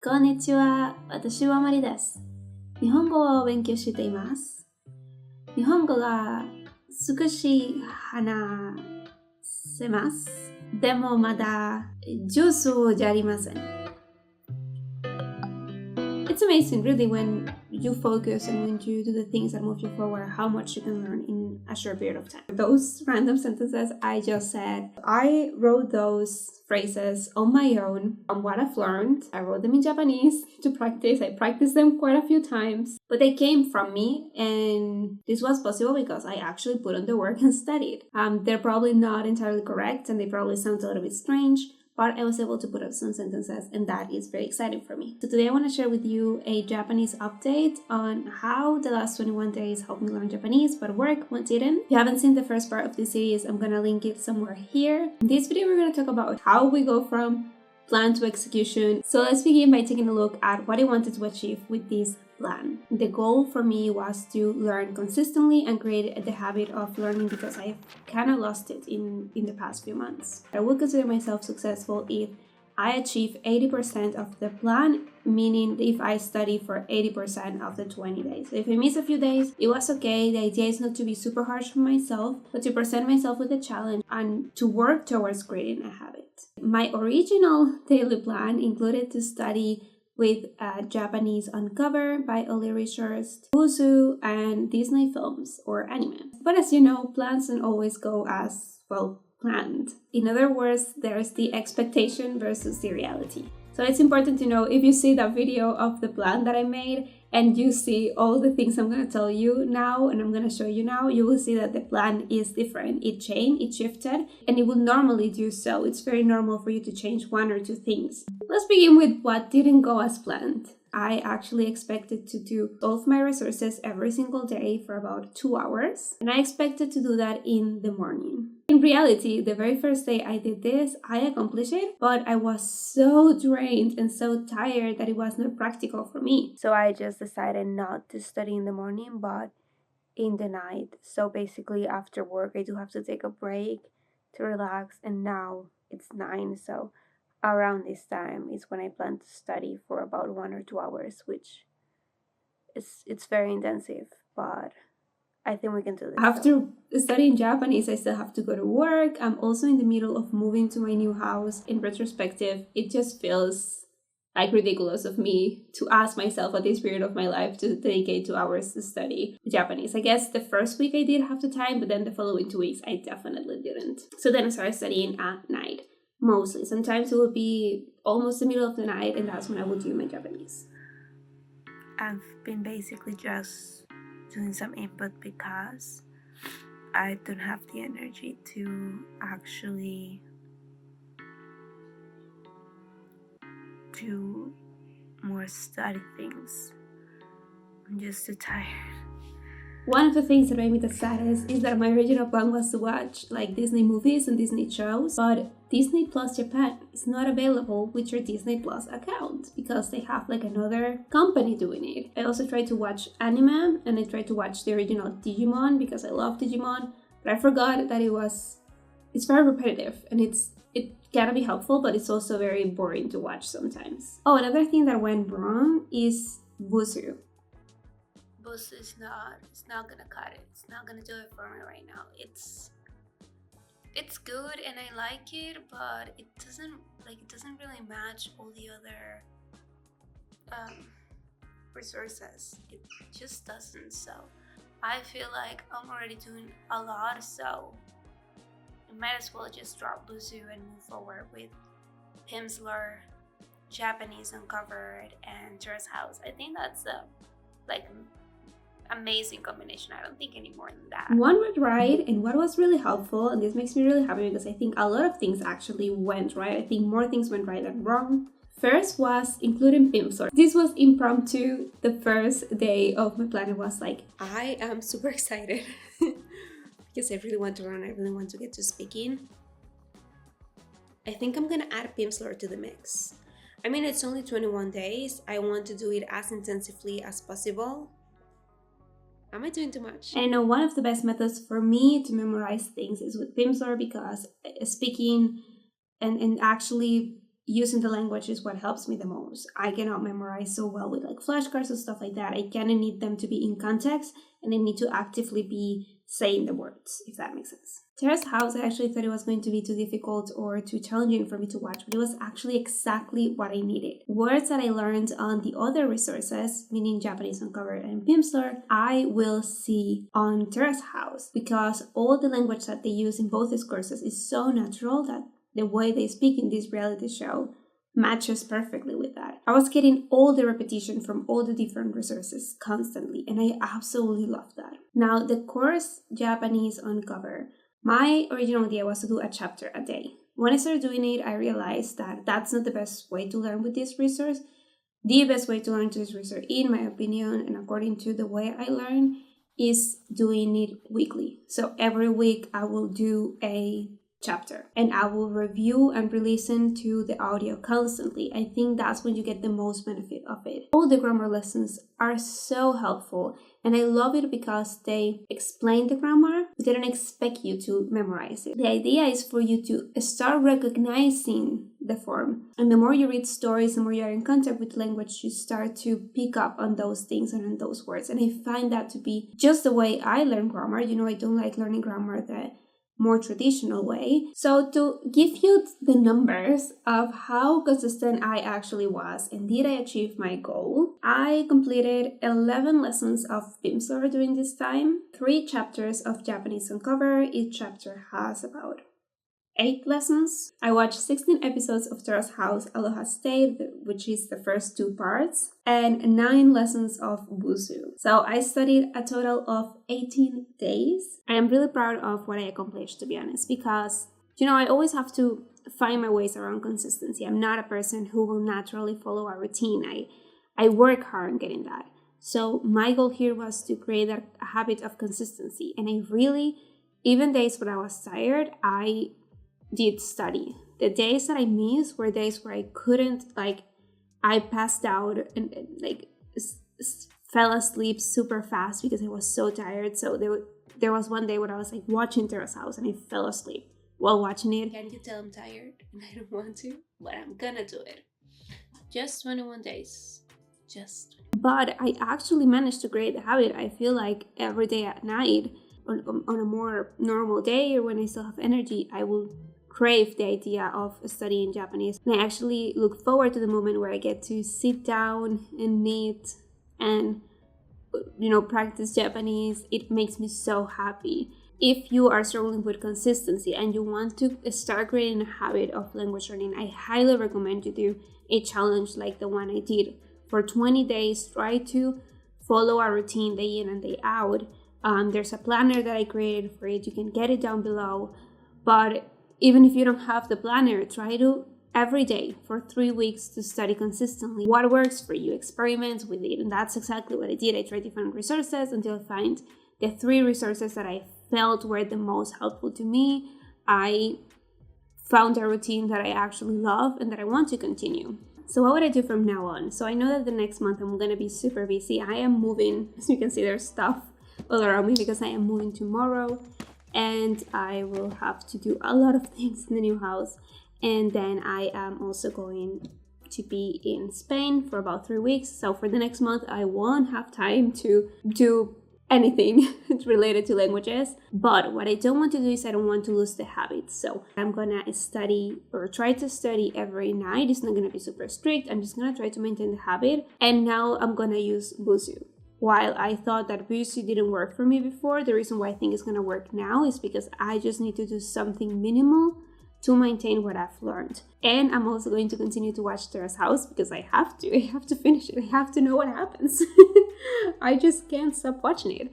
こんにちは、私はマリです。日本語を勉強しています。日本語が少し話せます。でもまだ上手じゃありません。It's amazing, really, when you focus and when you do the things that move you forward, how much you can learn in a short period of time. Those random sentences I just said, I wrote those phrases on my own from what I've learned. I wrote them in Japanese to practice. I practiced them quite a few times, but they came from me, and this was possible because I actually put on the work and studied. They're probably not entirely correct, and they probably sound a little bit strange, but I was able to put up some sentences, and that is very exciting for me. So today I want to share with you a Japanese update on how the last 21 days helped me learn Japanese, what worked, what didn't. If you haven't seen the first part of this series, I'm gonna link it somewhere here. In this video, we're gonna talk about how we go from plan to execution. So let's begin by taking a look at what I wanted to achieve with this plan. The goal for me was to learn consistently and create the habit of learning because I've kind of lost it in the past few months. I would consider myself successful if I achieve 80% of the plan, meaning if I study for 80% of the 20 days. So if I miss a few days, it was okay. The idea is not to be super harsh on myself, but to present myself with a challenge and to work towards creating a habit. My original daily plan included to study with Japanese on cover by early research, Wuzu, and Disney films or anime. But as you know, plans don't always go as well planned. In other words, there's the expectation versus the reality. So it's important to know if you see that video of the plan that I made and you see all the things I'm going to tell you now and I'm going to show you now, you will see that the plan is different. It changed, it shifted, and it will normally do so. It's very normal for you to change one or two things. Let's begin with what didn't go as planned. I actually expected to do all of my resources every single day for about 2 hours, and I expected to do that in the morning. In reality, the very first day I did this, I accomplished it, but I was so drained and so tired that it was not practical for me. So I just decided not to study in the morning, but in the night. So basically after work, I do have to take a break to relax, and now it's 9, so around this time is when I plan to study for about 1 or 2 hours, which it's very intensive, but I think we can do this. After studying Japanese, I still have to go to work. I'm also in the middle of moving to my new house. In retrospective, it just feels like ridiculous of me to ask myself at this period of my life to dedicate 2 hours to study Japanese. I guess the first week I did have the time, but then the following 2 weeks I definitely didn't. So then I started studying at night. Mostly. Sometimes it will be almost the middle of the night, and that's when I will do my Japanese. I've been basically just doing some input because I don't have the energy to actually do more study things. I'm just too tired. One of the things that made me the saddest is that my original plan was to watch like Disney movies and Disney shows, but Disney Plus Japan is not available with your Disney Plus account because they have like another company doing it. I also tried to watch anime, and I tried to watch the original Digimon because I love Digimon, but I forgot that it's very repetitive, and it can be helpful, but it's also very boring to watch sometimes. Oh, another thing that went wrong is Wuzu. It's not gonna cut it. It's not gonna do it for me right now. It's good and I like it, but it doesn't really match all the other resources. It just doesn't. So I feel like I'm already doing a lot, so I might as well just drop Wuzu and move forward with Pimsleur, Japanese Uncovered, and Terrace House. I think that's amazing combination. I don't think any more than that. One went right, and what was really helpful, and this makes me really happy because I think a lot of things actually went right. I think more things went right than wrong. First was including Pimsleur. This was impromptu. The first day of my plan, it was like, I am super excited because I really want to learn. I really want to get to speaking. I think I'm gonna add Pimsleur to the mix. I mean, it's only 21 days. I want to do it as intensively as possible. Am I doing too much? And I know one of the best methods for me to memorize things is with Pimsleur because speaking and actually using the language is what helps me the most. I cannot memorize so well with like flashcards and stuff like that. I kind of need them to be in context, and I need to actively be saying the words, if that makes sense. Terrace House, I actually thought it was going to be too difficult or too challenging for me to watch, but it was actually exactly what I needed. Words that I learned on the other resources, meaning Japanese Uncovered and Pimsleur, I will see on Terrace House, because all the language that they use in both these courses is so natural that the way they speak in this reality show matches perfectly with that. I was getting all the repetition from all the different resources constantly, and I absolutely love that. Now, the course Japanese Uncovered, my original idea was to do a chapter a day. When I started doing it, I realized that that's not the best way to learn with this resource. The best way to learn this resource, in my opinion, and according to the way I learn, is doing it weekly. So every week I will do a chapter and I will review and re-listen to the audio constantly. I think that's when you get the most benefit of it. All the grammar lessons are so helpful, and I love it because they explain the grammar, but they don't expect you to memorize it. The idea is for you to start recognizing the form, and the more you read stories, the more you are in contact with language, you start to pick up on those things and on those words. And I find that to be just the way I learn grammar. You know, I don't like learning grammar the more traditional way. So to give you the numbers of how consistent I actually was and did I achieve my goal, I completed 11 lessons of Pimsleur during this time, 3 chapters of Japanese Uncovered. Each chapter has about 8 lessons. I watched 16 episodes of Terrace House Aloha State, which is the first 2 parts, and 9 lessons of Busu. So I studied a total of 18 days. I am really proud of what I accomplished, to be honest, because, you know, I always have to find my ways around consistency. I'm not a person who will naturally follow a routine. I work hard on getting that. So my goal here was to create a habit of consistency. And I really, even days when I was tired, I did study. The days that I missed were days where I couldn't, like, I passed out and fell asleep super fast because I was so tired. So there was one day when I was like watching Terrace House and I fell asleep while watching it. Can you tell I'm tired and I don't want to? But I'm gonna do it. Just 21 days. But I actually managed to create the habit. I feel like every day at night, on a more normal day or when I still have energy, I will crave the idea of studying Japanese. And I actually look forward to the moment where I get to sit down and knit and, you know, practice Japanese. It makes me so happy. If you are struggling with consistency and you want to start creating a habit of language learning, I highly recommend you do a challenge like the one I did. For 20 days, try to follow a routine day in and day out. There's a planner that I created for it. You can get it down below. But even if you don't have the planner, try to every day for 3 weeks to study consistently. What works for you? Experiment with it. And that's exactly what I did. I tried different resources until I find the 3 resources that I felt were the most helpful to me. I found a routine that I actually love and that I want to continue. So what would I do from now on? So I know that the next month I'm going to be super busy. I am moving. As you can see, there's stuff all around me because I am moving tomorrow. And I will have to do a lot of things in the new house. And then I am also going to be in Spain for about 3 weeks. So for the next month, I won't have time to do anything related to languages. But what I don't want to do is I don't want to lose the habit. So I'm gonna study or try to study every night. It's not gonna be super strict. I'm just gonna try to maintain the habit. And now I'm gonna use Busu. While I thought that Busu didn't work for me before, the reason why I think it's going to work now is because I just need to do something minimal to maintain what I've learned. And I'm also going to continue to watch Terrace House because I have to finish it. I have to know what happens. I just can't stop watching it.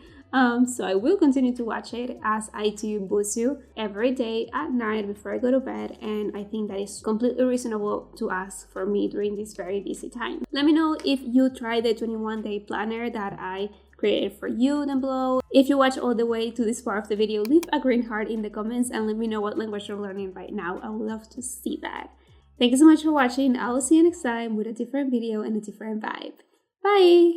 So I will continue to watch it as I do Busu every day at night before I go to bed. And I think that is completely reasonable to ask for me during this very busy time. Let me know if you try the 21-day planner that I created for you down below. If you watch all the way to this part of the video, leave a green heart in the comments and let me know what language you're learning right now. I would love to see that. Thank you so much for watching. I will see you next time with a different video and a different vibe. Bye!